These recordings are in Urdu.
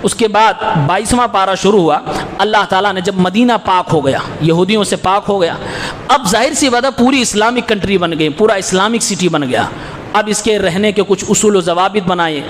اس کے بعد 22واں پارہ شروع ہوا. اللہ تعالیٰ نے جب مدینہ پاک ہو گیا, یہودیوں سے پاک ہو گیا, اب ظاہر سی بات ہے پوری اسلامک کنٹری بن گئی, پورا اسلامک سٹی بن گیا. اب اس کے رہنے کے کچھ اصول و ضوابط بنائے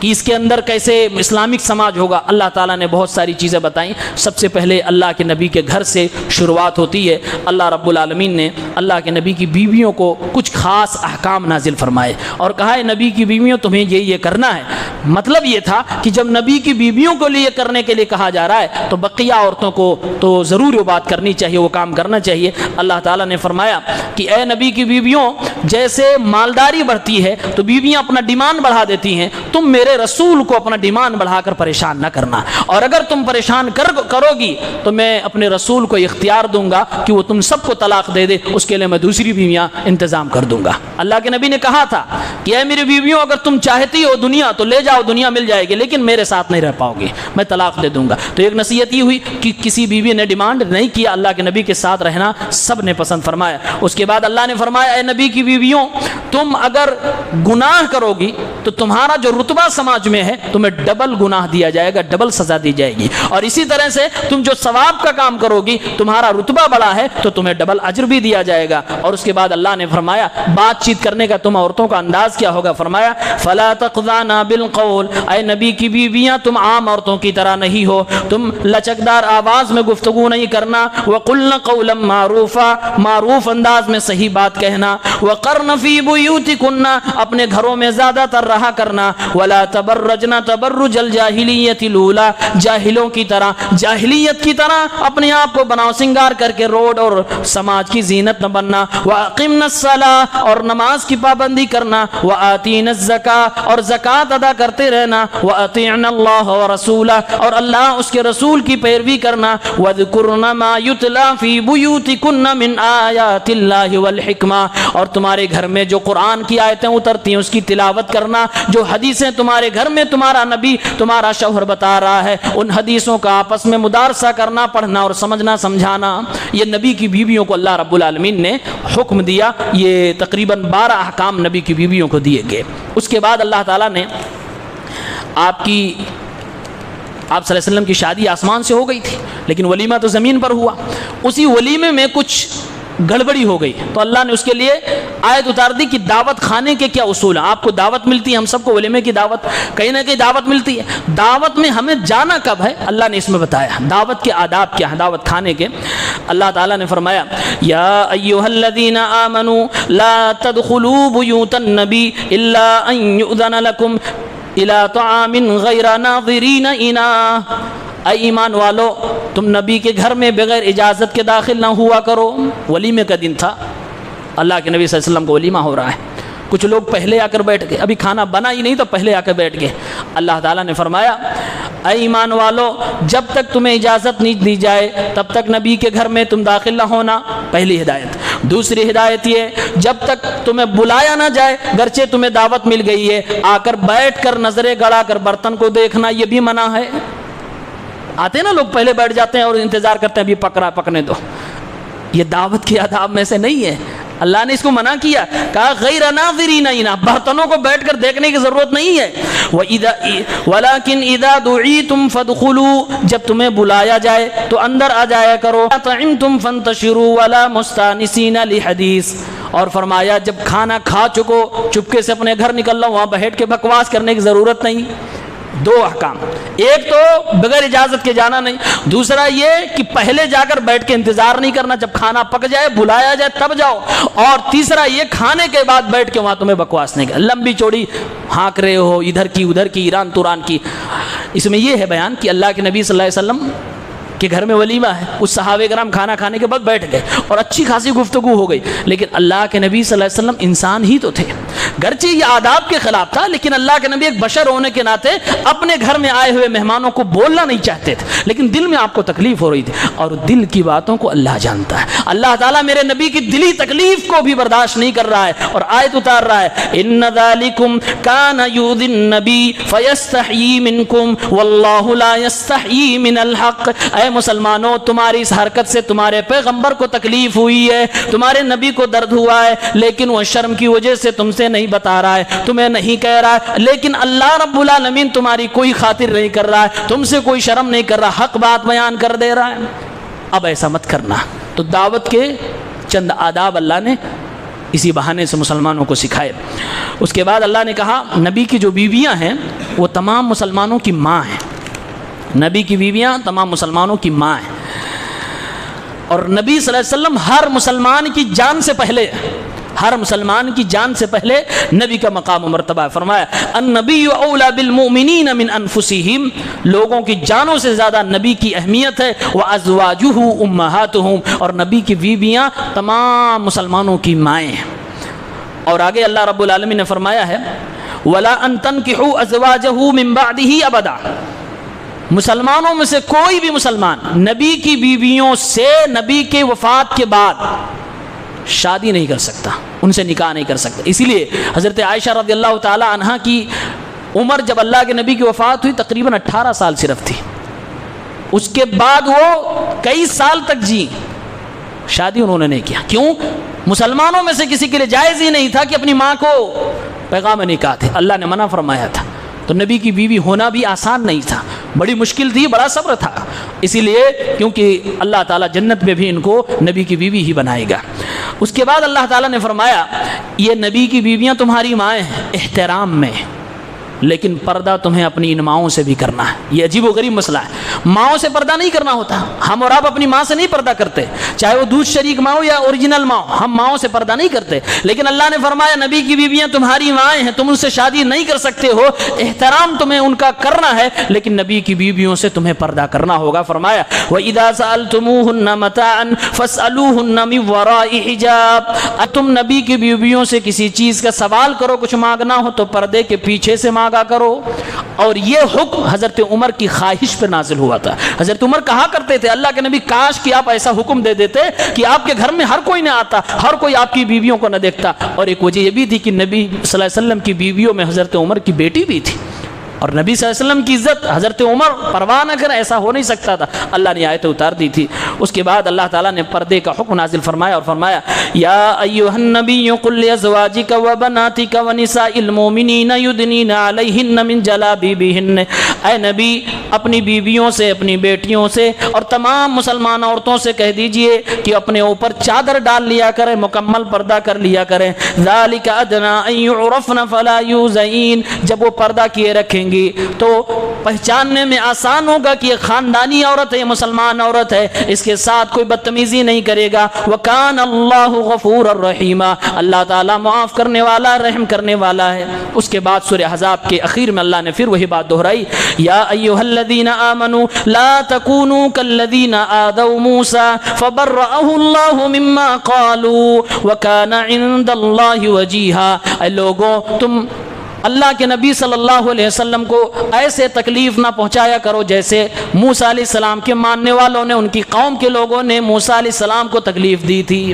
کہ اس کے اندر کیسے اسلامک سماج ہوگا. اللہ تعالیٰ نے بہت ساری چیزیں بتائیں. سب سے پہلے اللہ کے نبی کے گھر سے شروعات ہوتی ہے. اللہ رب العالمین نے اللہ کے نبی کی بیویوں کو کچھ خاص احکام نازل فرمائے اور کہا ہے نبی کی بیویوں تمہیں یہ کرنا ہے. مطلب یہ تھا کہ جب نبی کی بیویوں کو لیے کرنے کے لیے کہا جا رہا ہے تو بقیہ عورتوں کو تو ضرور وہ بات کرنی چاہیے, وہ کام کرنا چاہیے. اللہ تعالیٰ نے فرمایا کہ اے نبی کی بیویوں, جیسے مالداری بڑھتی ہے تو بیویاں اپنا ڈیمانڈ بڑھا دیتی ہیں, تم میرے رسول کو اپنا ڈیمانڈ بڑھا کر پریشان نہ کرنا, اور اگر تم پریشان کرو گی تو میں اپنے رسول کو اختیار دوں گا کہ وہ تم سب کو طلاق دے دے, اس کے لیے میں دوسری بیویاں انتظام کر دوں گا. اللہ کے نبی نے کہا تھا کہ اے میری بیویوں, اگر تم چاہتی ہو دنیا تو لے جاؤ, دنیا مل جائے گی, لیکن میرے ساتھ نہیں رہ پاؤ گی, میں طلاق دے دوں گا. تو ایک نصیحت یہ ہوئی کہ کسی بیوی نے ڈیمانڈ نہیں کیا, اللہ کے نبی کے ساتھ رہنا سب نے پسند فرمایا. اس کے بعد اللہ نے فرمایا اے نبی کی بیویوں, تم اگر گناہ کرو گی تو تمہارا جو رتبہ سماج میں ہے تمہیں ڈبل گناہ دیا جائے گا, ڈبل سزا دی جائے گی. اور اسی طرح سے تم جو ثواب کا کام کرو گی, تمہارا رتبہ بڑا ہے تو تمہیں ڈبل اجر بھی دیا جائے گا. اور اس کے بعد اللہ نے فرمایا بات چیت کرنے کا تم عورتوں کا انداز کیا ہوگا. فرمایا فلا تخضعن بالقول, اے نبی کی بیویاں تم عام عورتوں کی طرح نہیں ہو, تم لچکدار آواز میں گفتگو نہیں کرنا. وقلن قولا معروفا, معروف انداز میں صحیح بات کہنا. وقرن فی بیوتکن, اپنے گھروں میں زیادہ تر رہا کرنا. ولا تبرجن تبرج الجاہلیت الاولی, جاہلوں کی طرح, جاہلیت کی طرح اپنے آپ کو بناؤ سنگار کر کے روڈ اور سماج کی زینت نہ بننا. واقمن الصلاۃ, اور نماز کی پابندی کرنا. وآتین الزکاۃ, اور زکوٰۃ ادا کرتے رہنا. واطیعن اللہ ورسولہ, اور اللہ اس کے رسول کی پیروی کرنا. واذکرن ما یتلی فی بیوتکن من آیات اللہ والحکمہ, اور تمہارے گھر میں جو قرآن کی آیتیں اترتی ہیں اس کی تلاوت کرنا. جو حدیثیں تمہارے گھر میں تمہارا نبی تمہارا شوہر بتا رہا ہے, ان حدیثوں کا آپس میں مدارسہ کرنا, پڑھنا اور سمجھنا سمجھانا. یہ نبی کی بیویوں کو اللہ رب العالمین نے حکم دیا. یہ تقریباً 12 احکام نبی کی بیویوں کو دیے گئے. اس کے بعد اللہ تعالیٰ نے آپ صلی اللہ علیہ وسلم کی شادی آسمان سے ہو گئی تھی, لیکن ولیمہ تو زمین پر ہوا. اسی ولیمے میں کچھ گڑبڑی ہو گئی تو اللہ نے اس کے لیے آیت اتار دی کہ دعوت کھانے کے کیا اصول ہیں. آپ کو دعوت ملتی ہے, ہم سب کو ولیمے کی دعوت کہیں نہ کہیں دعوت ملتی ہے. دعوت میں ہمیں جانا کب ہے اللہ نے اس میں بتایا. دعوت کے آداب کیا ہیں, دعوت کھانے کے. اللہ تعالیٰ نے فرمایا یا ایھا الذین آمنوا لا تدخلوا بیوت النبی الا ان یؤذن لکم الی طعام غیر ناظرین اناہ, اے ایمان والو تم نبی کے گھر میں بغیر اجازت کے داخل نہ ہوا کرو. ولیمے کا دن تھا, اللہ کے نبی صلی اللہ علیہ وسلم کو ولیمہ ہو رہا ہے. کچھ لوگ پہلے آ کر بیٹھ گئے, ابھی کھانا بنا ہی نہیں تو پہلے آ کر بیٹھ گئے. اللہ تعالیٰ نے فرمایا اے ایمان والو جب تک تمہیں اجازت نہیں دی جائے تب تک نبی کے گھر میں تم داخل نہ ہونا. پہلی ہدایت. دوسری ہدایت یہ, جب تک تمہیں بلایا نہ جائے, گرچہ تمہیں دعوت مل گئی ہے, آ کر بیٹھ کر نظریں گڑا کر برتن کو دیکھنا یہ بھی منع ہے. آتے نا لوگ پہلے بیٹھ جاتے ہیں اور انتظار کرتے ہیں ابھی پکنے دو. یہ دعوت کے آداب میں سے نہیں ہے. اللہ نے اس کو منع کیا, کہا غیر ناظرین اناہ, برتنوں کو بیٹھ کر دیکھنے کی ضرورت نہیں ہے. وَلَكِنْ إِذَا دُعِيتُمْ فَادْخُلُوا, جب تمہیں بلایا جائے تو اندر آ جایا کرو. طَعِمْتُمْ فَانْتَشِرُوا وَلَا مُسْتَانِسِينَ لِحَدِيثٍ, اور فرمایا جب کھانا کھا چکو چپکے سے اپنے گھر نکل لو, وہاں بیٹھ کے بکواس کرنے کی ضرورت نہیں. 2 احکام, ایک تو بغیر اجازت کے جانا نہیں, دوسرا یہ کہ پہلے جا کر بیٹھ کے انتظار نہیں کرنا, جب کھانا پک جائے بلایا جائے تب جاؤ, اور تیسرا یہ کھانے کے بعد بیٹھ کے وہاں تمہیں بکواس نہیں کرنا, لمبی چوڑی ہانک رہے ہو ادھر کی ادھر کی ایران توران کی. اس میں یہ ہے بیان کہ اللہ کے نبی صلی اللہ علیہ وسلم کہ گھر میں ولیمہ ہے, اس صحابہ کرام کھانا کھانے کے بعد بیٹھ گئے اور اچھی خاصی گفتگو ہو گئی, لیکن اللہ کے نبی صلی اللہ علیہ وسلم انسان ہی تو تھے. گرچہ یہ آداب کے خلاف تھا, لیکن اللہ کے نبی ایک بشر ہونے کے ناطے اپنے گھر میں آئے ہوئے مہمانوں کو بولنا نہیں چاہتے تھے, لیکن دل میں آپ کو تکلیف ہو رہی تھی, اور دل کی باتوں کو اللہ جانتا ہے. اللہ تعالیٰ میرے نبی کی دلی تکلیف کو بھی برداشت نہیں کر رہا ہے اور آیت اتار رہا ہے ان ذالکم کان یؤذی النبی فیستحیی منکم واللہ لا یستحیی من الحق. اے مسلمانوں تمہاری اس حرکت سے تمہارے پیغمبر کو تکلیف ہوئی ہے, تمہارے نبی کو درد ہوا ہے, لیکن وہ شرم کی وجہ سے تم سے تمہیں نہیں بتا رہا ہے، تمہیں نہیں کہہ رہا ہے، لیکن اللہ رب العالمین تمہاری کوئی خاطر نہیں کر رہا ہے، تم سے کوئی شرم نہیں کر رہا، حق بات بیان کر دے رہا ہے، اب ایسا مت کرنا۔ تو دعوت کے چند آداب اللہ نے اسی بہانے سے مسلمانوں کو سکھائے۔ اس کے بعد اللہ نے کہا نبی کی جو بیویاں ہیں وہ تمام مسلمانوں کی ماں ہیں، نبی کی بیویاں تمام مسلمانوں کی ماں ہیں، اور نبی صلی اللہ علیہ وسلم ہر مسلمان کی جان سے پہلے، ہر مسلمان کی جان سے پہلے نبی کا مقام و مرتبہ ہے۔ فرمایا النبی اولا بالمؤمنین من انفسہم، لوگوں کی جانوں سے زیادہ نبی کی اہمیت ہے، وازواجہ امہاتہم، اور نبی کی بیویاں تمام مسلمانوں کی مائیں ہیں۔ اور آگے اللہ رب العالمین نے فرمایا ہے ولا ان تنکحوا ازواجہ من بعدہ ابدا، مسلمانوں میں سے کوئی بھی مسلمان نبی کی بیویوں سے نبی کے وفات کے بعد شادی نہیں کر سکتا، ان سے نکاح نہیں کر سکتا۔ اسی لیے حضرت عائشہ رضی اللہ تعالی عنہا کی عمر جب اللہ کے نبی کی وفات ہوئی تقریباً 18 سال صرف تھی، اس کے بعد وہ کئی سال تک جی، شادی انہوں نے نہیں کیا۔ کیوں؟ مسلمانوں میں سے کسی کے لیے جائز ہی نہیں تھا کہ اپنی ماں کو پیغام نکاح دے، اللہ نے منع فرمایا تھا۔ تو نبی کی بیوی ہونا بھی آسان نہیں تھا، بڑی مشکل تھی، بڑا صبر تھا، اسی لیے کیونکہ اللہ تعالیٰ جنت میں بھی ان کو نبی کی بیوی ہی بنائے گا۔ اس کے بعد اللہ تعالیٰ نے فرمایا یہ نبی کی بیویاں تمہاری مائیں ہیں احترام میں، لیکن پردہ تمہیں اپنی ان ماؤں سے بھی کرنا ہے۔ یہ عجیب و غریب مسئلہ ہے، ماؤں سے پردہ نہیں کرنا ہوتا، ہم اور آپ اپنی ماں سے نہیں پردہ کرتے، چاہے وہ دودھ شریک ماں ہو یا اوریجنل ماں ہو، ہم ماؤں سے پردہ نہیں کرتے، لیکن اللہ نے فرمایا نبی کی بیویاں تمہاری مائیں ہیں، تم ان سے شادی نہیں کر سکتے ہو، احترام تمہیں ان کا کرنا ہے، لیکن نبی کی بیویوں سے تمہیں پردہ کرنا ہوگا۔ فرمایا وَإِذَا سَأَلْتُمُوهُنَّ مَتَاعًا فَاسْأَلُوهُنَّ مِن وَرَاءِ حِجَابٍ، تم نبی کی بیویوں سے کسی چیز کا سوال کرو، کچھ مانگنا ہو تو پردے کے پیچھے سے مانگا کرو۔ اور یہ حکم حضرت عمر کی خواہش پر نازل ہوا تھا۔ حضرت عمر کہا کرتے تھے اللہ کے نبی کاش کہ آپ ایسا حکم دے دیتے کہ آپ کے گھر میں ہر کوئی نہ آتا، ہر کوئی آپ کی بیویوں کو نہ دیکھتا۔ اور ایک وجہ یہ بھی تھی کہ نبی صلی اللہ علیہ وسلم کی بیویوں میں حضرت عمر کی بیٹی بھی تھی، اور نبی صلی اللہ علیہ وسلم کی عزت حضرت عمر پرواہ نہ کریں، ایسا ہو نہیں سکتا تھا، اللہ نے آیتیں اتار دی تھی۔ اس کے بعد اللہ تعالیٰ نے پردے کا حکم نازل فرمایا اور فرمایا یا ایھا النبی قل لازواجک وبناتک ونساء المؤمنین یدنین علیہن من جلابیبہن، اے نبی اپنی بیویوں سے، اپنی بیٹیوں سے اور تمام مسلمان عورتوں سے کہہ دیجئے کہ اپنے اوپر چادر ڈال لیا کریں، مکمل پردہ کر لیا کریں، ذالک ادنی ان یعرفن فلا یؤذین، جب وہ پردہ کیے رکھیں گی تو پہچاننے میں آسان ہوگا کہ یہ خاندانی عورت ہے، یہ مسلمان عورت ہے، اس کے ساتھ کوئی بدتمیزی نہیں کرے گا۔ وَكَانَ اللَّهُ غَفُورًا رَحِيمًا، اللہ تعالیٰ معاف کرنے والا، رحم کرنے والا ہے۔ اس کے بعد سورہ احزاب کے اخیر میں اللہ نے پھر وہی بات دہرائی یا ایھا الذین آمنوا لا تکونوا کالذین آذوا موسیٰ فبرأہ اللہ مما قالوا وکان عند اللہ وجیہا، اے لوگوں تم اللہ کے نبی صلی اللہ علیہ وسلم کو ایسے تکلیف نہ پہنچایا کرو جیسے موسیٰ علیہ السلام کے ماننے والوں نے، ان کی قوم کے لوگوں نے موسیٰ علیہ السلام کو تکلیف دی تھی۔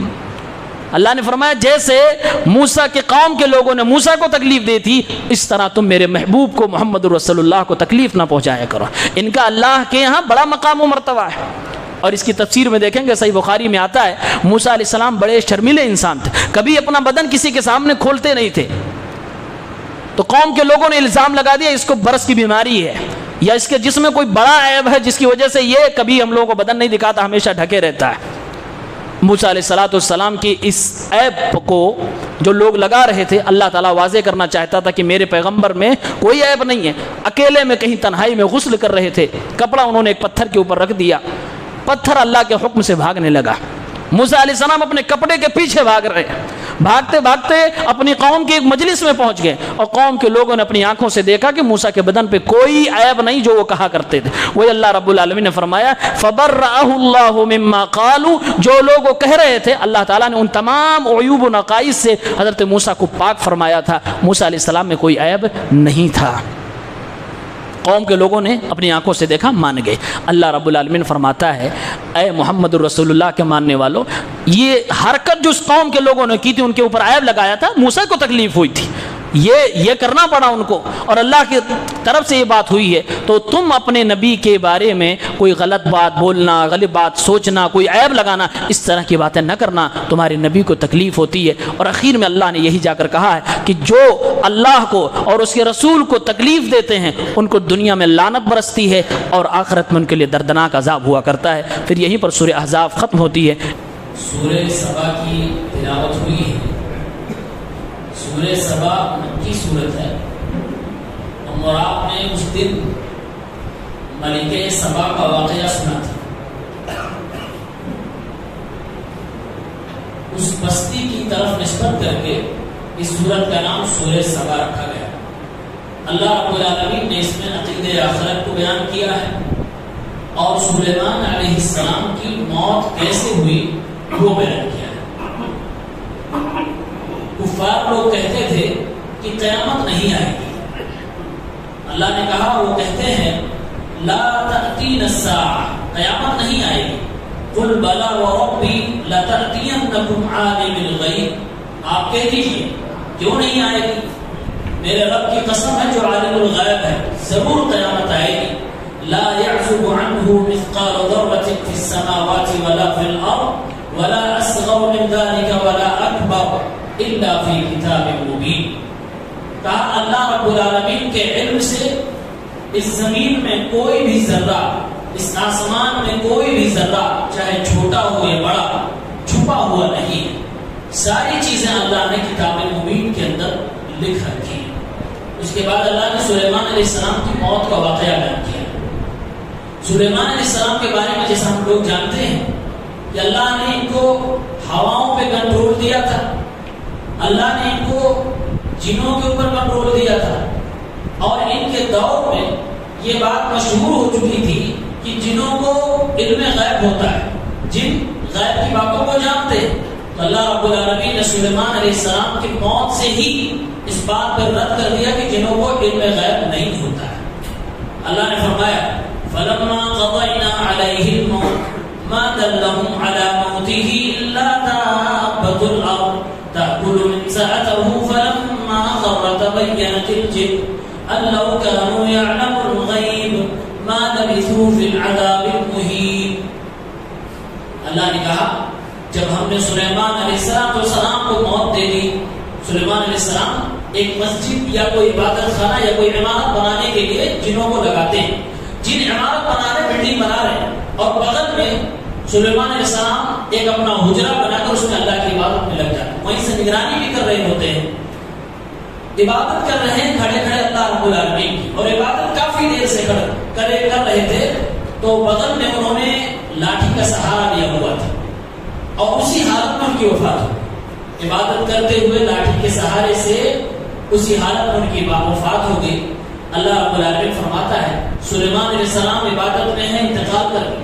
اللہ نے فرمایا جیسے موسیٰ کے قوم کے لوگوں نے موسیٰ کو تکلیف دی تھی، اس طرح تم میرے محبوب کو محمد رسول اللہ کو تکلیف نہ پہنچایا کرو، ان کا اللہ کے یہاں بڑا مقام و مرتبہ ہے۔ اور اس کی تفسیر میں دیکھیں گے صحیح بخاری میں آتا ہے موسیٰ علیہ السلام بڑے شرمیلے انسان تھے، کبھی اپنا بدن کسی کے سامنے کھولتے نہیں تھے، تو قوم کے لوگوں نے الزام لگا دیا اس کو برس کی بیماری ہے یا اس کے جسم میں کوئی بڑا عیب ہے جس کی وجہ سے یہ کبھی ہم لوگوں کو بدن نہیں دکھاتا، ہمیشہ ڈھکے رہتا ہے۔ موسیٰ علیہ السلام کی اس عیب کو جو لوگ لگا رہے تھے اللہ تعالیٰ واضح کرنا چاہتا تھا کہ میرے پیغمبر میں کوئی عیب نہیں ہے۔ اکیلے میں کہیں تنہائی میں غسل کر رہے تھے، کپڑا انہوں نے ایک پتھر کے اوپر رکھ دیا، پتھر اللہ کے حکم سے بھاگنے لگا، موسیٰ علیہ السلام اپنے کپڑے کے پیچھے بھاگ رہے ہیں، بھاگتے بھاگتے اپنی قوم کے ایک مجلس میں پہنچ گئے، اور قوم کے لوگوں نے اپنی آنکھوں سے دیکھا کہ موسیٰ کے بدن پہ کوئی عیب نہیں جو وہ کہا کرتے تھے۔ وہی اللہ رب العالمین نے فرمایا فَبَرَّأَهُ اللَّهُ مِمَّا قَالُوا، جو لوگ وہ کہہ رہے تھے اللہ تعالیٰ نے ان تمام عیوب و نقائص سے حضرت موسیٰ کو پاک فرمایا تھا، موسیٰ علیہ السلام میں کوئی عیب نہیں تھا۔ قوم کے لوگوں نے اپنی آنکھوں سے دیکھا، مان گئے۔ اللہ رب العالمین فرماتا ہے اے محمد الرسول اللہ کے ماننے والوں، یہ حرکت جو اس قوم کے لوگوں نے کی تھی ان کے اوپر عیب لگایا تھا، موسیٰ کو تکلیف ہوئی تھی، یہ کرنا پڑا ان کو، اور اللہ کی طرف سے یہ بات ہوئی ہے، تو تم اپنے نبی کے بارے میں کوئی غلط بات بولنا، غلط بات سوچنا، کوئی عیب لگانا، اس طرح کی باتیں نہ کرنا، تمہارے نبی کو تکلیف ہوتی ہے۔ اور آخر میں اللہ نے یہی جا کر کہا ہے کہ جو اللہ کو اور اس کے رسول کو تکلیف دیتے ہیں ان کو دنیا میں لعنت برستی ہے اور آخرت میں ان کے لیے دردناک عذاب ہوا کرتا ہے۔ پھر یہیں پر سورہ احزاب ختم ہوتی ہے۔ سورہ سبا کی تلاوت ہوئی ہے۔ سورہ سبا مکی سورت ہے، اور آپ نے اس دن ملکہ سبا کا واقعہ سنا تھا۔ اس بستی کی طرف نسبت کر کے اس سورت کا نام سورہ سبا رکھا گیا۔ اللہ رب العالمین نے اس میں عقیدہ آخرت کو بیان کیا ہے، اور سلیمان علیہ السلام کی موت کیسے ہوئی وہ بیان کیا ہے۔ کفار لوگ کہتے تھے کہ قیامت نہیں آئے گی، اللہ نے کہا، وہ کہتے ہیں لا تأتین الساعہ، قیامت نہیں آئے گی۔ قل بلا وربی لتأتینکم عالم الغیب، آپ کہہ دیجیے کیوں نہیں آئے گی، میرے رب کی قسم ہے جو عالم الغیب ہے، ضرور قیامت آئے گی۔ لا يعزب عنه مثقال ذرة في السماوات ولا في الأرض ولا أصغر من ذلك ولا أكبر إلا في كتاب مبين۔ کہا اللہ رب العالمین کے علم سے اس زمین میں کوئی بھی ذرہ، اس آسمان میں کوئی بھی ذرہ، چاہے چھوٹا ہو یا بڑا، چھپا ہوا نہیں ہے۔ ساری چیزیں اللہ نے کتاب مبین کے اندر لکھ رکھی ہیں۔ اس کے بعد اللہ نے سلیمان علیہ السلام کی موت کا واقعہ بیان کیا۔ سلیمان علیہ السلام کے بارے میں جیسا ہم لوگ جانتے ہیں کہ اللہ نے ان کو ہواؤں پہ کنٹرول دیا تھا، اللہ نے ان کو جنوں کے اوپر کنٹرول دیا تھا، اور ان کے دور میں یہ بات مشہور ہو چکی تھی کہ جنوں کو علم غیب ہوتا ہے، جن غیب کی باتوں کو جانتے ہیں۔ تو اللہ رب العالمین نے سلیمان علیہ السلام کی موت سے ہی اس بات پر رد کر دیا کہ جنوں کو علم غیب نہیں ہوتا ہے۔ اللہ نے فرمایا فَلَمَّا قَضَيْنَا عَلَيْهِ الْمَوْتَ مَا دَلَّهُمْ عَلَى مَوْتِهِ إِلَّا دَابَّةُ الْأَرْضِ تَأْكُلُ مِنْ سَأَتَهُ فَلَمَّا خَرَّ تَبَيَّنَتِ الْجِنُّ أَن لَّوْ كَانُوا يَعْلَمُونَ الْغَيْبَ مَا لَبِثُوا فِي الْعَذَابِ الْمُهِينِ۔ اللہ نے کہا جب ہم نے سلیمان علیہ السلام کو موت دے دی، سلیمان علیہ السلام ایک مسجد یا کوئی عبادت خانہ یا کوئی عمارت بنانے کے لیے جنوں کو لگاتے ہیں، جن عمارت بنا رہے، بلڈنگ بنا رہے، اور بغل میں سلیمان علیہ السلام ایک اپنا حجرہ بنا کر اس میں اللہ کی عبادت میں لگ جاتے ہیں، وہیں سے نگرانی بھی کر رہے ہوتے ہیں، عبادت کر رہے ہیں کھڑے کھڑے اللہ رب العالمین کی، اور عبادت کافی دیر سے کر رہے تھے، تو بغل میں انہوں نے لاٹھی کا سہارا لیا ہوا تھا، اور اسی حالت میں ان کی وفات ہوئی، عبادت کرتے ہوئے لاٹھی کے سہارے سے اسی حالت میں ان کی وفات ہو گئی۔ اللہ رب العالمین فرماتا ہے سلیمان علیہ السلام عبادت میں ہے، انتقال کر گئے،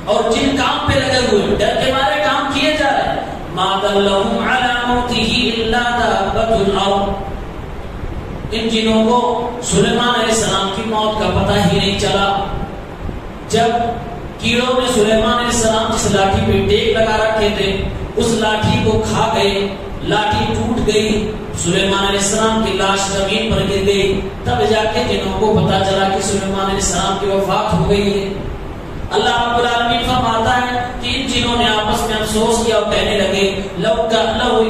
اور جن کام پہ لگے ہوئے ڈر کے مارے کام کیے جا رہے ہیں، ما دلهم على موته الا دابة الارض، ان جنوں کو سلیمان علیہ السلام کی موت کا پتہ ہی نہیں چلا۔ جب کیڑوں نے سلیمان علیہ السلام جس لاٹھی پہ ٹیک لگا رکھے تھے اس لاٹھی کو کھا گئے، لاٹھی ٹوٹ گئی، سلیمان علیہ السلام کی لاش زمین پر گر گئی، تب جا کے جنوں کو پتا چلا کہ سلیمان علیہ السلام کی وفات ہو گئی ہے۔ اللہ رب العالمین فرماتا ہے کہ ان جنوں نے آپس میں افسوس کیا اور کہنے لگے لو کانوا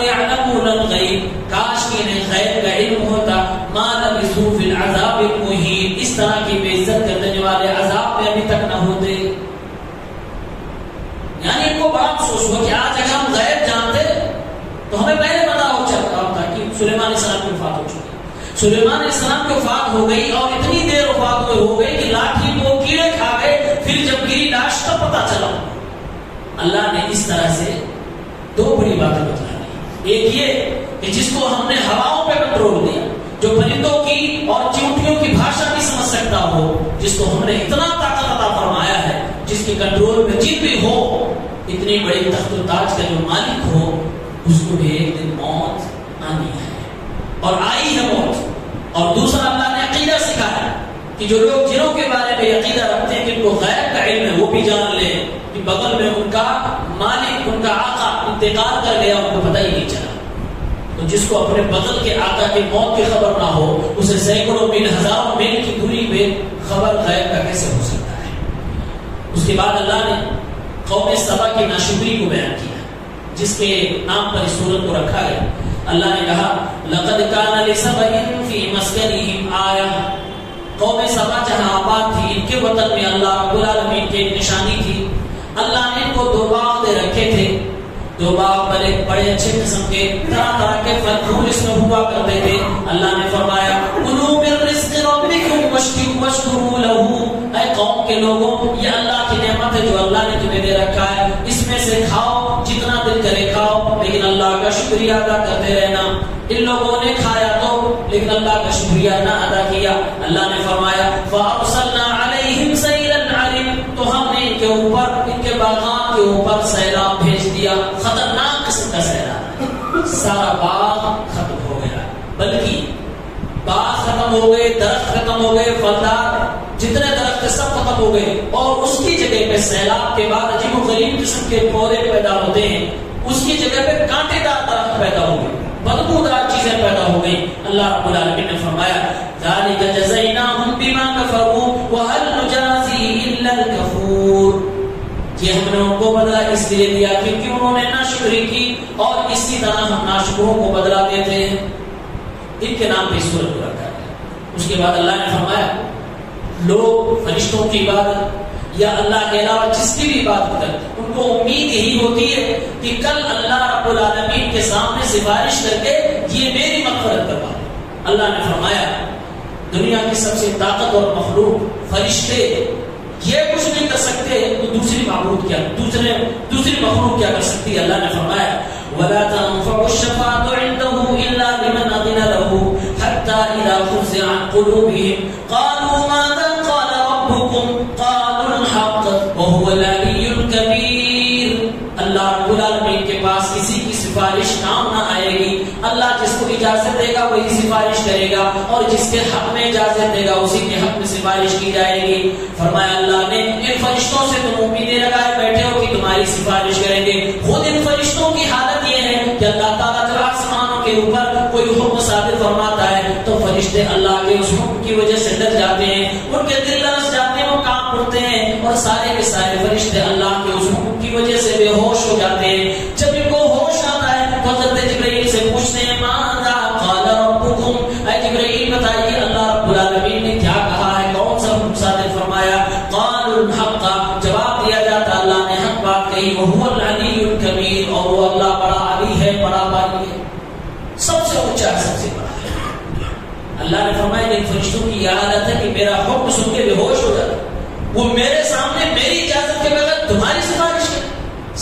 یعلمون الغیب، کاش کہ انہیں غیب کا علم ہوتا، ما لبثوا فی العذاب المہین، اس طرح کی بے عزت کر دینے والے عذاب میں ابھی تک نہ ہوتے۔ یعنی ان کو بڑا افسوس ہوا کہ آج اگر ہم غیب جانتے تو ہمیں پہلے پتا ہو چکا ہوتا کہ سلیمان علیہ السلام کی وفات ہو چکی، سلیمان علیہ السلام کی وفات ہو گئی، اور اتنی دیر وفات ہو گئی کہ لاٹھی کو کیڑے کھا گئے، پھر جب گری لاش تب پتا چلا۔ اللہ نے اس طرح سے دو بڑی باتیں بتا دی، ایک یہ کہ جس کو ہم نے ہواؤں پہ کنٹرول دیا، جو پرندوں کی اور چیونٹیوں کی بھاشا بھی سمجھ سکتا ہو، جس کو ہم نے اتنا طاقت عطا فرمایا ہے، جس کے کنٹرول میں جن بھی ہو، اتنی بڑی تخت و تاج کا جو مالک ہو، اس کو بھی ایک دن موت آنی ہے، اور آئی ہے موت۔ اور دوسرا اللہ نے عقیدہ سکھایا کہ جو لوگ جنوں کے بارے میں عقیدہ رکھتے ہیں کہ ان کو غیب کا علم ہے، وہ بھی جان لیں کہ بغل میں ان کا مالک، ان کا آقا انتقال کر گیا، ان کو پتہ ہی نہیں چلا۔ تو جس کو اپنے بدن کے آقا کی موت کی خبر نہ ہو اسے سینکڑوں میل ہزاروں میل کی دوری پہ خبر غیب کا کیسے ہو سکتا ہے؟ اس کے بعد اللہ نے قوم سبا کی ناشکری کو بیان کیا جس کے نام پر اس سورت کو رکھا گیا. اللہ نے کہا لقد کان لسبإ فی مسکنہم آیہ. قوم سبا جہاں آباد تھی ان کے وطن میں اللہ رب العالمین کی ایک نشانی تھی. اللہ نے ان کو 2 باغ دے رکھے تھے. 2 باغ بڑے اچھے قسم کے طرح طرح کے پھل پھول اس میں ہوا کرتے تھے. اللہ نے فرمایا کلوا من رزق ربکم واشکروا لہ. اے قوم کے لوگوں یہ اللہ کی نعمت ہے جو اللہ نے تمہیں دے رکھا ہے, اس میں سے کھاؤ جتنا دل کرے کھاؤ لیکن اللہ کا شکریہ ادا کرتے رہنا. ان لوگوں نے کھایا تو لیکن اللہ کا شکریہ نہ ادا کیا. اللہ نے فرمایا فارسلنا علیہم سیل العرم. تو ہم نے ان کے اوپر ان کے باغات کے اوپر سیلاب بھیج دیا. خطرناک قسم کا سیلاب. سارا باغ ختم ہو گیا, بلکہ باغ ختم ہو گئے, درخت ختم ہو گئے, پھلدار جتنے درخت سب ختم ہو گئے, اور اس کی جگہ پہ سیلاب کے بعد عجیب و غریب قسم کے پودے پیدا ہوتے ہیں. اس کی جگہ پہ کانٹے دار درخت پیدا ہو گئے, بدبودار چیزیں پیدا ہو گئی. اللہ رب العالمین نے فرمایا ذالک جزیناہم بما کفروا وہل نجازی الا الکفور. یہ ہم نے ان کو بدلہ اس لیے دیا کیونکہ انہوں نے ناشکری کی, اور اسی طرح ہم ناشکروں کو بدلہ دیتے ہیں. ان کے نام پہ سورت کو رکھا ہے. اس کے بعد اللہ نے فرمایا لوگ فرشتوں کی عبادت یا اللہ کے علاوہ جس کی بھی عبادت کرتے ہیں ان کو امید یہی ہوتی ہے کہ کل اللہ رب العالمین کے سامنے سفارش کر کے یہ میری مغفرت کروا دے. اللہ نے فرمایا دنیا کی سب سے طاقتور مخلوق فرشتے یہ کچھ نہیں کر سکتے تو دوسری مخلوق کیا کر سکتی ہے؟ اللہ نے فرمایا وَلَا تَنْفَعُ الشَّفَاعَةُ عِنْدَهُ إِلَّا لِمَنْ أَذِنَ لَهُ حَتَّى إِذَا فُزِعَ عَنْ قُلُوبِهِمْ قَالُوا مَاذَا قَالَ رَبُّكُمْ قَالُوا الْحَقَّ وَهُوَ الْعَلِيُّ الْكَبِيرُ. اللہ رب العالمین کے پاس کسی کی سفارش کام نہ آئے گی. اللہ جس کو اجازت دے گا وہی سفارش کرے گا, اور جس کے حق میں اجازت دے گا اسی کے حق میں سفارش کی جائے گی. فرمایا اللہ نے ان فرشتوں سے تم امیدیں لگائے بیٹھے ہو کہ تمہاری سفارش کریں گے. خود ان فرشتوں کی حالت یہ ہے کہ اللہ تعالیٰ جب آسمانوں کے اوپر کوئی حکم صادر فرماتا ہے تو فرشتے اللہ کے اس حکم کی وجہ سے ڈر جاتے ہیں, ان کے دل لرز جاتے ہیں, وہ کام اٹھتے ہیں, اور سارے کے سارے فرشتے اللہ کے اس حکم کی وجہ سے بے ہوش ہو جاتے ہیں. جب ان کو ہوش آتا ہے تو حضرت جبرائیل سے پوچھتے ہیں ماذا قال ربکم, اے جبرائیل بتائیے اللہ رب العالمین نے کیا کہا ہے, کون سا حکم صادر فرمایا؟ قالوا الحق, جواب دیا جاتا اللہ نے حق بات کہی. وهو العلی الکبیر, اور وہ اللہ بڑا علی ہے, بڑا باری ہے, سب سے اونچا ہے, سب سے بڑا ہے. اللہ نے فرمایا کہ فرشتوں کی یہ عادت ہے کہ میرا حکم سن کے بے ہوش ہو جاتا, وہ میرے سامنے میری اجازت کے بغیر تمہاری سفارش کرے.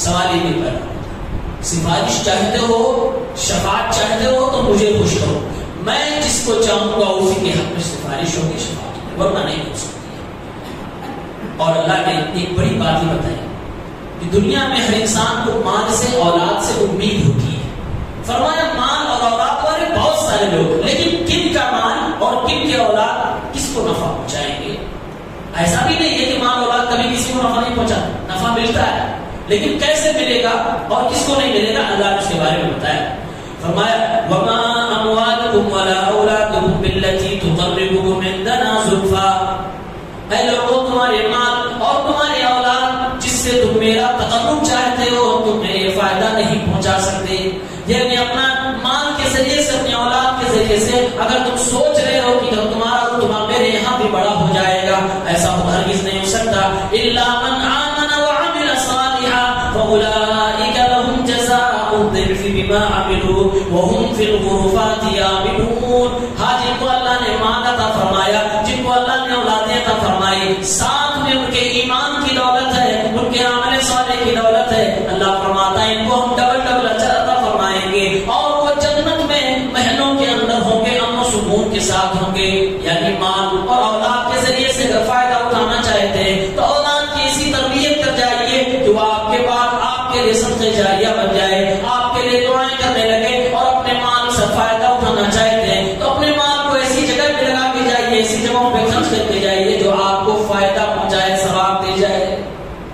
سوال ہی نہیں پیدا ہوتا. سفارش چاہتے ہو, شفاعت چاہتے ہو تو مجھے خوش کرو, میں جس کو چاہوں گا اسی کے حق میں سفارش ہوگی, شفاعت ہوگی, ورنہ نہیں ہو سکتی. اور اللہ نے ایک بڑی بات ہی بتائی کہ دنیا میں ہر انسان کو مال سے, اولاد سے امید ہوتی ہے. فرمایا مال اور اولاد والے بہت سارے لوگ, لیکن کن کا مال اور کن کے اولاد کس کو نفع پہنچائیں گے؟ ایسا بھی نہیں ہے کہ مال اولاد کبھی کسی کو نفع نہیں پہنچا, نفع ملتا ہے, لیکن کیسے ملے گا اور کس کو نہیں ملے گا اللہ نے اس کے بارے میں بتایا. فرمایا وما اموالکم ولا اولادکم بالتي تقربكم عندنا زلفا. اے لوگوں تمہارے مال اور تمہاری اولاد جس سے تم میرا تقرب چاہتے ہو تمہیں یہ فائدہ نہیں پہنچا سکتے. یعنی اپنا مال کے ذریعے سے, اپنی اولاد کے ذریعے سے اگر تم سوچ رہے ہو کہ تمہارا میرے یہاں بھی بڑا ہو جائے گا, ایسا ہرگز نہیں ہو سکتا. الا من آمن وعمل صالحا فاولئک لهم جزاء الضعف بما عملوا وهم في الغرفات آمنون. ہاں جن کو اللہ نے مال عطا فرمایا, جن کو اللہ نے اولادیں عطا فرمائی, ساتھ میں ان کے ایمان کی دولت ہے, ان کے عمل صالح کی دولت ہے, اللہ فرماتا ہے ان کو ہم ڈبل ڈبل اجر عطا فرمائیں گے, اور وہ جنت میں محلوں کے اندر ہوں گے, امن و سکون کے ساتھ ہوں گے. یعنی مال اور اولاد کے ذریعے سے اگر فائدہ اٹھانا چاہتے ہیں تو اولاد کی اسی تربیت کر جائیے کہ وہ آپ کے بعد آپ کے لیے صدقہ جاریہ بن جائے, آپ کے لیے دعائیں کرنے لگے. اور اپنے مال سے فائدہ اٹھانا چاہتے ہیں تو اپنے مال کو ایسی جگہ پہ لگا کے جائیے, ایسی جگہوں پہ خرچ کر کے جائیے جو آپ کو فائدہ پہنچائے, ثواب دے جائے.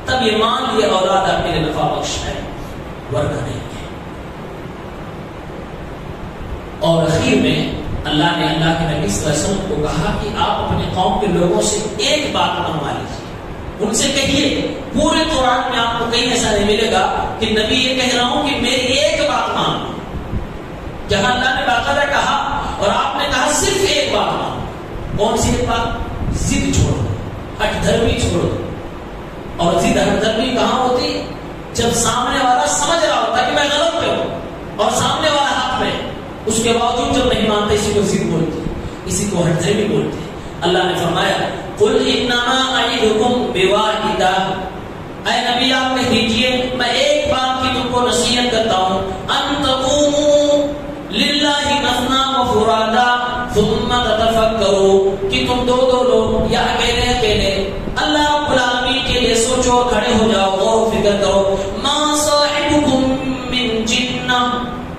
تب یہ مال, یہ اولاد آپ کے لیے نفع بخش ہے, ورنہ نہیں ہے. اور اخیر میں اللہ نے اللہ کے نبی صلی اللہ علیہ وسلم کو کہا کہ آپ اپنے قوم کے لوگوں سے ایک بات منوا لیجیے، ان سے کہیے، پورے قرآن میں آپ کو کہیں ایسا نہیں ملے گا کہ نبی یہ کہہ رہا ہوں کہ میری ایک بات مان لو، جہاں اللہ نے باقاعدہ کہا اور آپ نے کہا صرف ایک بات مان لو، کون سی ایک بات؟ ضد چھوڑ دو، ہٹ دھرمی چھوڑ دو۔ اور ضد ہٹ دھرمی کہاں ہوتی؟ جب سامنے والا سمجھ رہا ہوتا کہ میں غلط پہ ہوں اور سامنے والا حق میں، اس کے باوجود جب نہیں مانتے، اسی کو ضد بولتے، اسی کو ہٹ دھرمی بولتے۔ اللہ نے فرمایا قل انما اعظکم بواحدہ، اے نبی آپ کہہ دیجئے میں ایک بات کی تم کو نصیحت کرتا ہوں، ان تقوموا للہ مثنی وفرادا ثم تتفکروا، کہ تم دو دو لوگ یا اکیلے اکیلے اللہ رب العالمین کے لیے سوچو، کھڑے ہو جاؤ، غور و فکر کرو۔ ما صاحبکم من جنہ،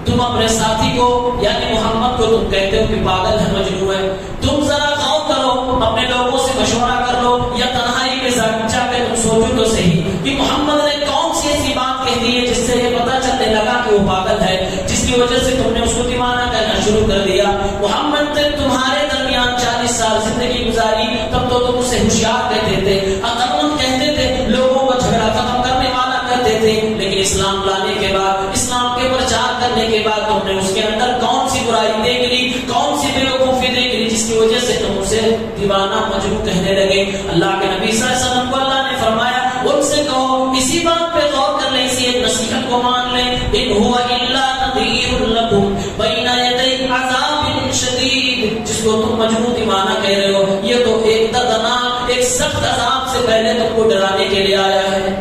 تم اپنے ساتھی کو یعنی محمد کو تم کہتے ہو کہ پاگل ہے، مجنون ہے، تم ذرا غور کرو، اپنے لوگوں سے مشورہ کر لو یا تنہائی کے ساتھ جا کے تم سوچو تو صحیح کہ محمد نے کون سی ایسی بات کہہ دی ہے جس سے یہ پتہ چلنے لگا کہ وہ پاگل ہے، جس کی وجہ سے تم نے اس کو دیوانہ کہنا شروع کر دیا۔ محمد نے تمہارے درمیان 40 سال زندگی گزاری، تب تو تم اسے ہوشیار کہتے تھے، عقلمند کہتے تھے، لوگوں کو جھگڑا ختم کرنے والا کہتے تھے، لیکن اسلام لانے کے بعد، اسلام کے پرچار کرنے کے بعد تم نے اس کے اندر کون سی برائی دیکھ لی، کون سی بیوقوفی دیکھ لی جس کی وجہ سے تم اسے دیوانہ مجنون کہنے لگے۔ اللہ کے نبی صلی اللہ علیہ وسلم کو اللہ نے فرمایا ان سے کہو اسی بات پہ غور کر لیں، اسی ایک نصیحت کو مان لیں، ان هو الا نذیر لکم بین یدی عذاب شدید، جس کو تم مجنون دیوانہ کہہ رہے ہو، یہ تو ایک دردناک، ایک سخت عذاب سے پہلے تم کو ڈرانے کے لیے آیا ہے۔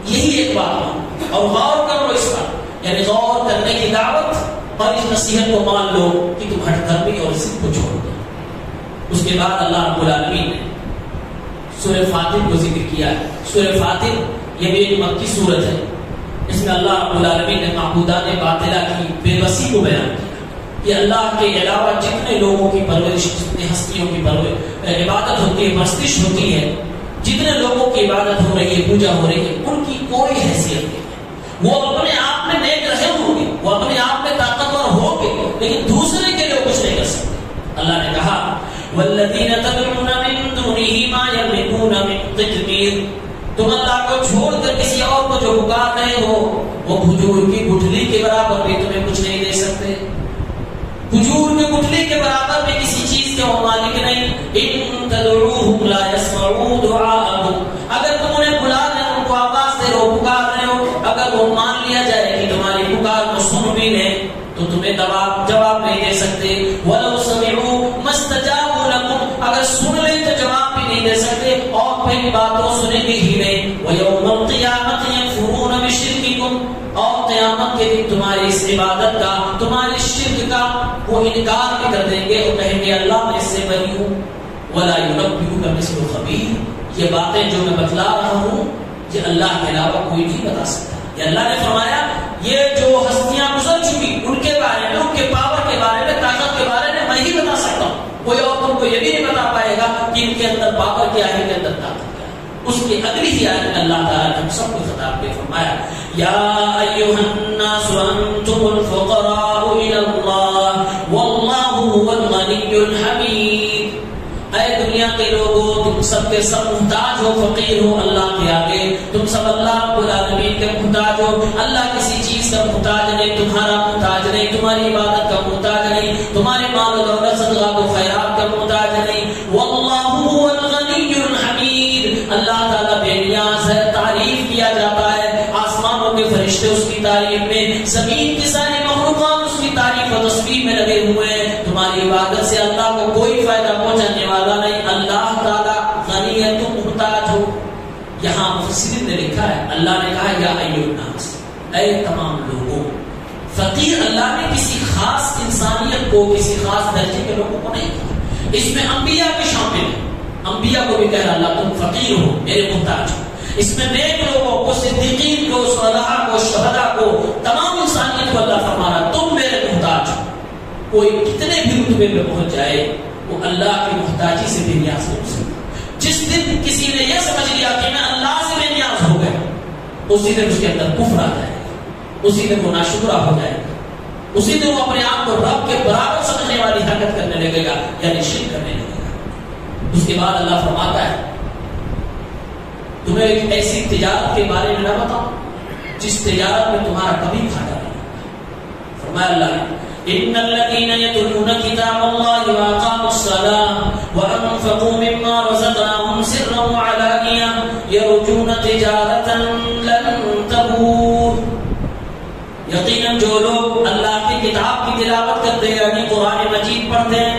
یہی ایک بات اور غور کرو اس پر، یعنی غور کرنے کی دعوت اور اس نصیحت کو مان لو کہ تم ہٹ دھرمی اور ضد کو چھوڑ دو۔ اس کے بعد اللہ رب العالمین نے سورہ فاطر کو ذکر کیا ہے۔ سورہ فاطر یہ بھی ایک مکی سورت ہے، اس میں اللہ رب العالمین نے معبودات باطلہ کی بے بسی کو بیان کیا کہ اللہ کے علاوہ جتنے لوگوں کی پرورش، جتنے ہستیوں کی عبادت ہوتی ہے، پرستش ہوتی ہے، جتنے لوگوں کی عبادت ہو رہی ہے، پوجا ہو رہی ہے، ان کی کوئی حیثیت نہیں ہے۔ وہ اپنے آپ میں نیک رہے ہوں گے، وہ اپنے آپ میں طاقتور ہوں گے، لیکن دوسرے کے لیے کچھ نہیں کر سکتے۔ اللہ نے کہا والذین تدعون من دونہ ما یملکون من قطمیر، تم اللہ کو چھوڑ کر کسی اور کو جو پکار رہے ہو، وہ کھجور کی گٹھلی کے برابر بھی تمہیں کچھ نہیں دے سکتے۔ کھجور کی گٹھلی کے برابر بھی کسی چیز کے وہ مالک نہیں۔ ان تدعوہم لا یسمعوا دعاءکم، اگر تم انہیں بلا دیں، ان کو آواز دے رہے ہو، پکار رہے ہو، اگر وہ مان لیا جائے کہ تمہاری پکار کو سن بھی لیں تو تمہیں جواب نہیں دے سکتے۔ وَلَوْ سَمِعُوا مَا اسْتَجَابُوا لَكُمْ، اگر سن لیں تو جواب بھی نہیں دے سکتے اور پھر باتوں سنیں گے ہی نہیں۔ وَيَوْمَ الْقِيَامَةِ يَكْفُرُونَ بِشِرْكِكُمْ، اور قیامت کے دن تمہاری اس عبادت کا، تمہاری شرک کا وہ انکار بھی کر دیں گے اور کہیں گے اللہ میں اس سے بری ہوں۔ وَلَا يُنَبِّئُكَ مِثْلُ خَبِيرٍ، یہ باتیں جو میں بتلا رہا ہوں یہ اللہ کے علاوہ کوئی نہیں بتا سکتا۔ یہ اللہ نے فرمایا یہ جو ہستیاں گزر چکی ان کے بارے میں، ان کے پاور کے بارے میں، طاقت کے بارے میں میں ہی بتا سکتا ہوں، کوئی اور تم کو یہ بھی نہیں بتا پائے گا کہ ان کے اندر پاور کیا ہے، ان کے اندر طاقت کیا ہے۔ اس کی اگلی ہی آیت میں اللہ تعالیٰ نے ہم سب کو خطاب کے فرمایا یا ایھا الناس انتم الفقراء الی اللہ واللہ هو الغنی الحمید، اے دنیا کے لوگوں تم سب کے سب محتاج ہو، فقیر ہو اللہ کے آگے، تم سب اللہ رب العالمین کے محتاج ہو، اللہ کسی چیز کا محتاج نہیں، تمہارا محتاج نہیں، تمہاری عبادت کا محتاج نہیں، تمہاری مال و دولت صدقات و خیرات کا محتاج نہیں۔ واللہ هو الغنی الحمید، اللہ تعالیٰ بے نیاز ہے، تعریف کیا جاتا ہے، آسمانوں کے فرشتے اس کی تعریف میں، زمین کی ساری مخلوقات اس کی تعریف و تسبیح میں لگے ہوئے ہیں۔ تمہاری عبادت سے اللہ کو کوئی فائدہ پہنچانے والا نہیں، اللہ تعالیٰ غنی ہے، تم محتاج ہو۔ یہاں مفسرین نے لکھا ہے، اللہ نے کہا یا ایھا الناس، اے تمام لوگوں۔ فقیر اللہ نے کسی خاص انسانیت کو، کسی خاص درجے کے لوگوں کو نہیں کہا، اس میں انبیاء بھی شامل ہیں، انبیاء کو بھی کہہ رہا اللہ تم فقیر ہو، میرے محتاج ہو۔ اس میں نیک لوگوں کو، صدیقین کو، صالحاں کو، شہداء کو، تمام انسانیت کو اللہ فرما رہا تم میرے محتاج ہو۔ کوئی کتنے بھی رتبے پہ پہنچ جائے وہ اللہ کی محتاجی سے بے نیاز ہو سکتا۔ جس دن کسی نے یہ سمجھ لیا کہ میں اللہ سے بے نیاز ہو گیا، اسی دن اس کے اندر کفر آ جائے گا، اسی دن وہ ناشکرا ہو جائے گا۔ اسی دن وہ اپنے آپ کو رب کے برابر سمجھنے والی حرکت کرنے لگے گا، یعنی شرک کرنے لگے گا۔ اس کے بعد اللہ فرماتا ہے تمہیں ایک ایسی تجارت کے بارے میں نہ بتاؤں جس تجارت میں تمہارا کبھی گھاٹا نہیں ہوگا۔ فرمایا اللہ نے ان الذين يتلون كتاب الله واقاموا الصلاه وانفقوا مما رزقناهم سرا وعلانيه يرجون تجارة لن تبور، یقیناً جو لوگ اللہ کی کتاب کی تلاوت کرتے ہیں، یعنی قرآن مجید پڑھتے ہیں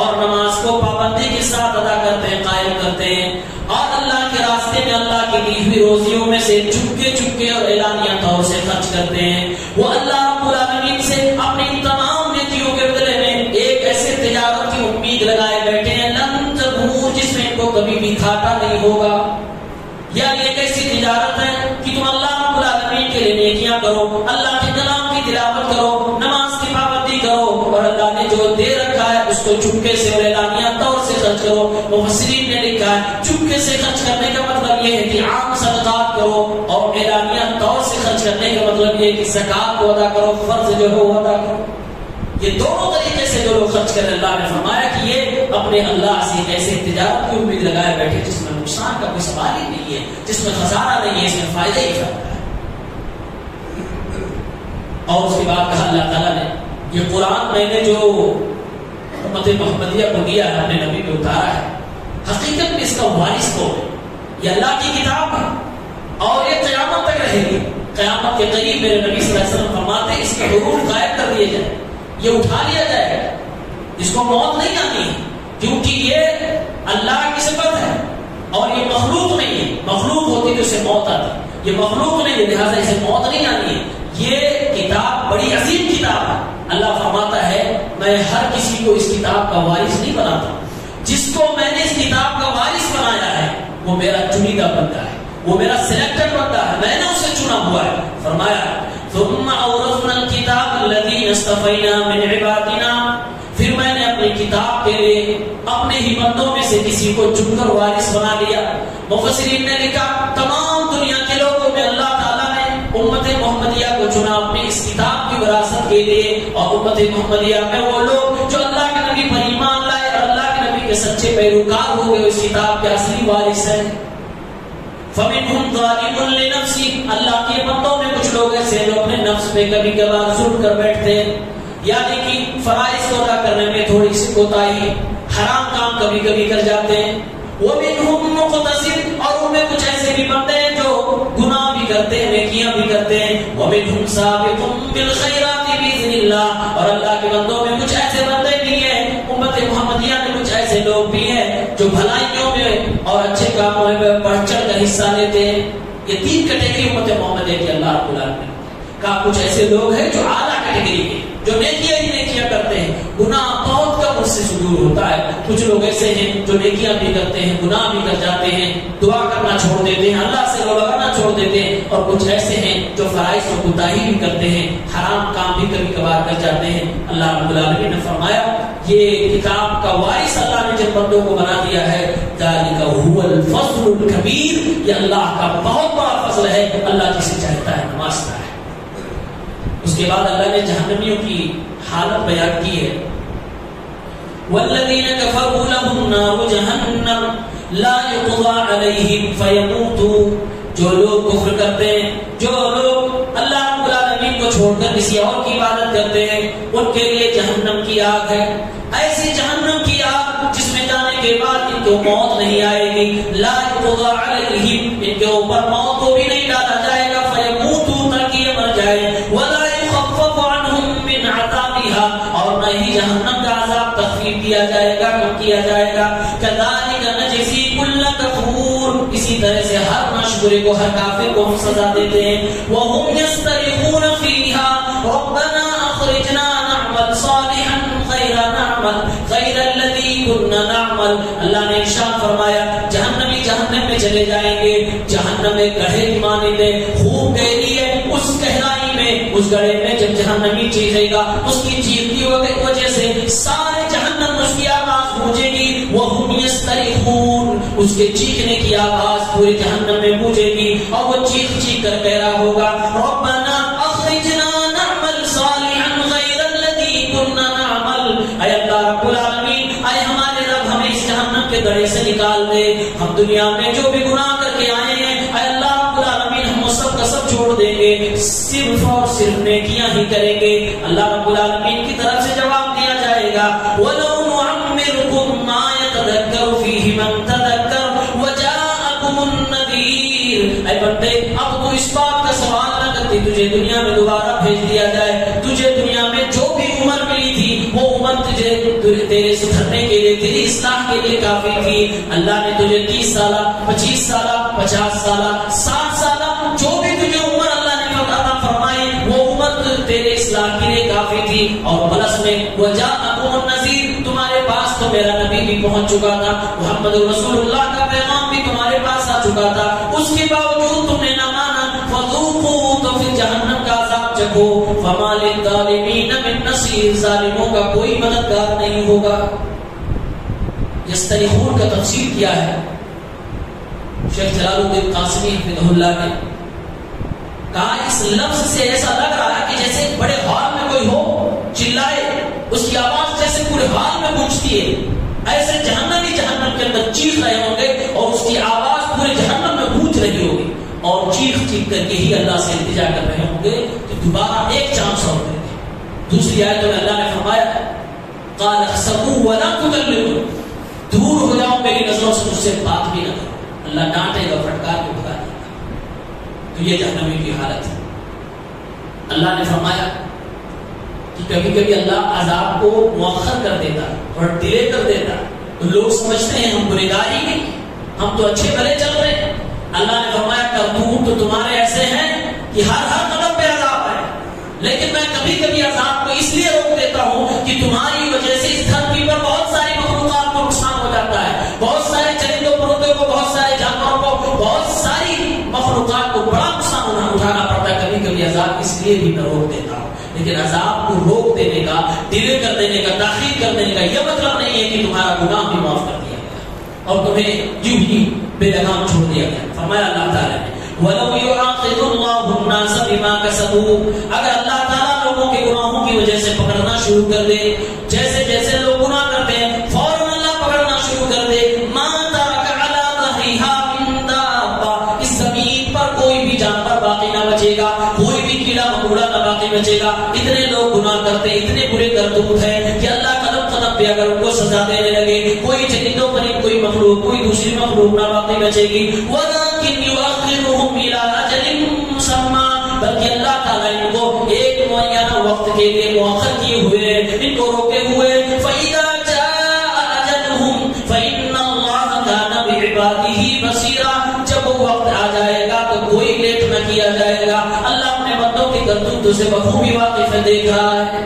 اور نماز کو پابندی کے ساتھ ادا کرتے ہیں، قائم کرتے ہیں، اور اللہ کے راستے میں اللہ کی دی ہوئی روزیوں میں سے چپکے اور اعلانیہ طور سے خرچ کرتے ہیں، وہ اللہ رب العالمین سے اپنی تمام نیکیوں کے بدلے میں ایک ایسے تجارت کی امید لگائے بیٹھے ہیں لن تبور، جس میں ان کو کبھی بھی گھاٹا نہیں ہوگا۔ یعنی ایک ایسی تجارت ہے کہ تم اللہ رب العالمین کے لیے نیکیاں کرو، اللہ کے کلام کی تلاوت کرو، نماز کی پابندی کرو، اور اللہ نے جو دے رکھا ہے اس کو چپکے سے اور اعلانیہ طور سے خرچ کرو۔ مفسرین نے لکھا ہے چپکے سے خرچ کرنے کا مطلب یہ ہے کہ عام صدقات کرو، اور اعلانیہ طور سے خرچ کرنے کا مطلب یہ ہے کہ زکات کو ادا کرو، فرض جو ہے وہ ادا کرو۔ یہ دونوں طریقے سے جو لوگ خرچ کریں، اللہ نے فرمایا کہ یہ اپنے اللہ سے ایک ایسے تجارت کی امید لگائے بیٹھے جس میں نقصان کا کوئی سوال ہی نہیں ہے، جس میں خسارہ نہیں ہے، اس میں فائدہ ہی فائدہ ہے۔ اور اس کے بعد کہا اللہ تعالیٰ نے یہ قرآن میں نے جو امت محمدیہ کو دیا ہے، اپنے نبی پہ اتارا ہے، حقیقت میں اس کا وارث کون ہے؟ یہ اللہ کی کتاب ہے اور یہ قیامت تک رہے گی۔ قیامت کے قریب میرے نبی صلی اللہ علیہ وسلم فرماتے ہیں اس کے حروف غائب کر دیے جائیں، یہ اٹھا لیا جائے گا، اس کو موت نہیں آنی ہے، کیونکہ یہ اللہ کی صفت ہے اور یہ مخلوق نہیں ہے۔ مخلوق ہوتی تو اسے موت آتی، یہ مخلوق نہیں ہے، لہٰذا اسے موت نہیں آنی ہے۔ یہ کتاب بڑی عظیم کتاب ہے۔ اللہ فرماتا ہے میں ہر کسی کو اس کتاب کا وارث نہیں بناتا، جس کو میں نے اس کتاب کا وارث بنایا ہے وہ میرا چنیدہ بندہ ہے، وہ میرا سلیکٹڈ بندہ ہے، میں نے اسے چنا ہوا ہے۔ فرمایا ثم اورثنا الكتاب الذين اصطفينا من عبادنا، پھر میں نے اپنی کتاب کے لیے اپنے ہی بندوں میں سے کسی کو چن کر وارث بنا لیا۔ مفسرین نے لکھا تمام دنیا کے لوگوں میں اللہ تعالیٰ نے امت محمدیہ کو چنا اپنی اس کتاب کی وراثت کے لیے، اور امت محمدیہ میں وہ لوگ جو اللہ کے نبی پر ایمان لائے اور اللہ کے نبی کے سچے پیروکار ہو گئے، اس کتاب کے اصلی وارث ہیں۔ فَمِنْهُمْ ظَالِمٌ لِنَفْسِهِ، اللہ کے بندوں میں کچھ لوگ ایسے جو اپنے نفس پہ کبھی کبھار ظلم کر بیٹھتے ہیں، یعنی کہ فرائض کو ادا کرنے میں تھوڑی سی کوتاہی، حرام کام کبھی کبھی کر جاتے ہیں۔ وَمِنْهُمْ مُقْتَصِدٌ، اور ان میں کچھ ایسے بھی بندے ہیں جو گناہ بھی کرتے ہیں، نیکیاں بھی کرتے ہیں۔ وَمِنْهُمْ سَابِقٌ بِالْخَيْرَاتِ بِإِذْنِ اللَّهِ، اور اللہ کے بندوں میں کچھ ایسے بندے بھی ہیں، امت محمدیہ میں کچھ ایسے لوگ بھی ہیں جو بھلائیوں میں اور اچھے کاموں میں بڑھ چڑھ کر حصہ لیتے ہیں۔ یہ تین کیٹیگری امت محمدیہ کی اللہ رب العالمین کا کچھ ایسے لوگ ہیں جو اعلیٰ کیٹیگری کے، جو نیکیاں ہی نیکیاں کرتے ہیں، گناہ بہت کم اس سے صدور ہوتا ہے۔ کچھ لوگ ایسے ہیں جو نیکیاں بھی کرتے ہیں، گناہ بھی کر جاتے ہیں، دعا کرنا چھوڑ دیتے ہیں، اللہ سے لگانا چھوڑ دیتے ہیں، اور کچھ ایسے ہیں جو فرائض و کوتاہی بھی کرتے ہیں، حرام کام بھی کبھی کبھار کر جاتے ہیں۔ اللہ رب العالمین نے فرمایا یہ کتاب کا وارث اللہ نے جن بندوں کو بنا دیا ہے، ذالک هو الفضل الکبیر، یہ اللہ کا بہت بڑا فضل ہے، اللہ جسے چاہتا ہے نوازتا ہے۔ اس کے بعد اللہ نے جہنمیوں کی حالت بیان کی ہے، والذین کفروا لهم نار جہنم لا يقضى علیہم فیموتوا، جو لوگ کفر کرتے ہیں، جو لوگ اللہ رب العالمین کو چھوڑ کر کسی اور کی عبادت کرتے ہیں، ان کے لیے جہنم کی آگ ہے، ایسی جہنم کی آگ جس میں جانے کے بعد ان کو موت نہیں آئے گی، لا يقضى علیہم، ان کے اوپر موت کو بھی نہیں ڈالا جائے گا، فیموتوا تاکہ یہ مر جائے، ولا يخفف عنهم من عذابها، اور نہ ہی جہنم کا عذاب تخفیف دیا جائے گا، کم کیا جائے گا۔ كذلك نجزي كل كفور، اسی طرح سے ہر ناشکرے کو، ہر کافر کو ہم سزا دیتے ہیں۔ وهم يسترخون فيها ربنا اخرجنا نعمل صالحا غير الذي كنا نعمل، اللہ نے ارشاد فرمایا جہنمی جہنم میں چلے جائیں گے، جہنم میں گڑھے کی مانند ہے، خوب گہری ہے، اس گہرائی میں، اس گڑھے میں جب جہنمی چیخے گا، اس کی چیخ کی وجہ سے سارے جہنم اس کی آواز گونجے گی، وهم يسترخون، اس کے چیخنے کی آواز پورے جہنم میں گونجے گی، اور وہ چیخ چیخ کر کہہ رہا ہوگا ربنا اخرجنا نعمل صالحا غیر نکال دے. ہم دنیا میں جو بھی گناہ کر کے آئے ہیں اے اللہ رب العالمین ہم سب کا سب چھوڑ دیں گے, صرف اور صرف نیکیاں ہی کریں گے. اللہ رب العالمین کی طرف سے جواب دیا جائے گا وَلَوْ نُعَمِّرْكُمْ مَا يَتَذَكَّرُ فِيهِ مَنْ تَذَكَّرَ وَجَاءَكُمُ النَّذِيرُ. اے بندے اب تو اس بات کا سوال نہ کرتی تجھے دنیا میں دوبارہ بھیج دیا جائے. تجھے دنیا میں جو بھی عمر ملی تھی وہ عمر تجھے تیرے سدھرنے کے لیے تیری اصلاح کے لیے کافی تھی. اللہ نے تجھے 30 سالہ 25 سالہ 50 سالہ 60 سالہ جو بھی تجھے عمر اللہ نے عطا فرمائی وہ عمر تیرے اصلاح کے لیے کافی تھی. اور پلس میں وجاءکم النذیر تمہارے پاس تو میرا نبی بھی پہنچ چکا تھا, محمد رسول اللہ کا پیغام بھی تمہارے پاس آ چکا تھا. اس کے باوجود تم نے نہ مانا. فذوقوا تو پھر جہنم کا عذاب چکھو. فما للظالمین من نصیر ظالموں کا کوئی مددگار نہیں ہوگا. یستریخون کا تفسیر کیا ہے شیخ جلال الدین قاسمی حفظہ اللہ نے کہا اس لفظ سے ایسا لگ رہا ہے کہ جیسے بڑے ہال میں کوئی ہو چلائے, اس کی آواز جیسے پورے ہال میں گونجتی ہے, ایسے جہنمی جہنم کے اندر چیخ رہے ہوں گے اور اس کی آواز پورے جہنم میں گونج رہی ہوگی اور چیخ چیخ کر کے ہی اللہ سے التجا کر رہے ہوں گے کہ دوبارہ ایک چانس اور دے دیں. دوسری آیت میں اللہ نے فرمایا قال اخسئوا ولا تكلموا, دور ہو جاؤ میری نظروں سے, مجھ سے بات بھی نہ کرو. اللہ ڈانٹے گا پھٹکار کے بھگا دے گا. تو یہ جہنمی کی حالت ہے. اللہ نے فرمایا کہ کبھی کبھی اللہ عذاب کو مؤخر کر دیتا اور ڈیلے کر دیتا. تو لوگ سمجھتے ہیں ہم گنہگار ہی نہیں, ہم تو اچھے بھلے چل رہے ہیں. اللہ نے فرمایا کرتوت تو تمہارے ایسے ہیں کہ ہر قدم پہ عذاب ہے, لیکن میں کبھی کبھی عذاب کو اس لیے روک دیتا ہوں کہ تمہاری وجہ سے اس دھرتی پر بہت ساری مخلوقات کو نقصان ہو جاتا ہے, بہت سارے چرندوں پرندوں کو, بہت سارے جانوروں کو, بہت ساری مخلوقات کو بڑا نقصان اٹھانا پڑتا ہے. کبھی کبھی عذاب اس لیے بھی میں روک دیتا ہوں. لیکن عذاب کو روک دینے کا, ڈیلے کر دینے کا, تاخیر کر دینے کا یہ مطلب نہیں ہے کہ تمہارا گناہ بھی معاف کر دیا گیا اور تمہیں یوں ہی بے لگام چھوڑ دیا گیا. فرمایا اللہ تعالیٰ نے وَلَوْ يُعَاقِبُ اللَّهُ النَّاسَ بِمَا كَسَبُوا, اگر اللہ تعالیٰ لوگوں کے گناہوں کی وجہ سے پکڑنا شروع کر دے, جیسے جیسے لوگ گناہ کرتے ہیں فوراً اللہ پکڑنا شروع کر دے. مَا تَرَكَ عَلَىٰ ظَهْرِهَا مِن دَابَّةٍ, اس زمین پر کوئی بھی جانور باقی نہ بچے گا, کوئی بھی کیڑا مکوڑا نہ باقی بچے گا. اتنے لوگ گناہ کرتے, اتنے برے کرتوت ہیں کہ اللہ قدم قدم پہ اگر ان کو سزا دینے لگے, کوئی چرندوں پرند, کوئی مخلوق, کوئی دوسری مخلوق نہ باقی بچے گی. وَلَٰكِنْ يُؤَخِّرُهُمْ إِلَىٰ أَجَلٍ مُّسَمًّى, بلکہ اللہ تعالیٰ ان کو ایک معینہ وقت کے لیے مؤخر کیے ہوئے, ان کو روکے ہوئے. فَإِذَا جَاءَ أَجَلُهُمْ فَإِنَّ اللَّهَ كَانَ بِعِبَادِهِ بَصِيرًا, جب وہ وقت آ جائے گا تو کوئی لیٹ نہ کیا جائے گا. اللہ اپنے بندوں کی کرتوتوں سے بخوبی واقف ہے, دیکھ رہا ہے.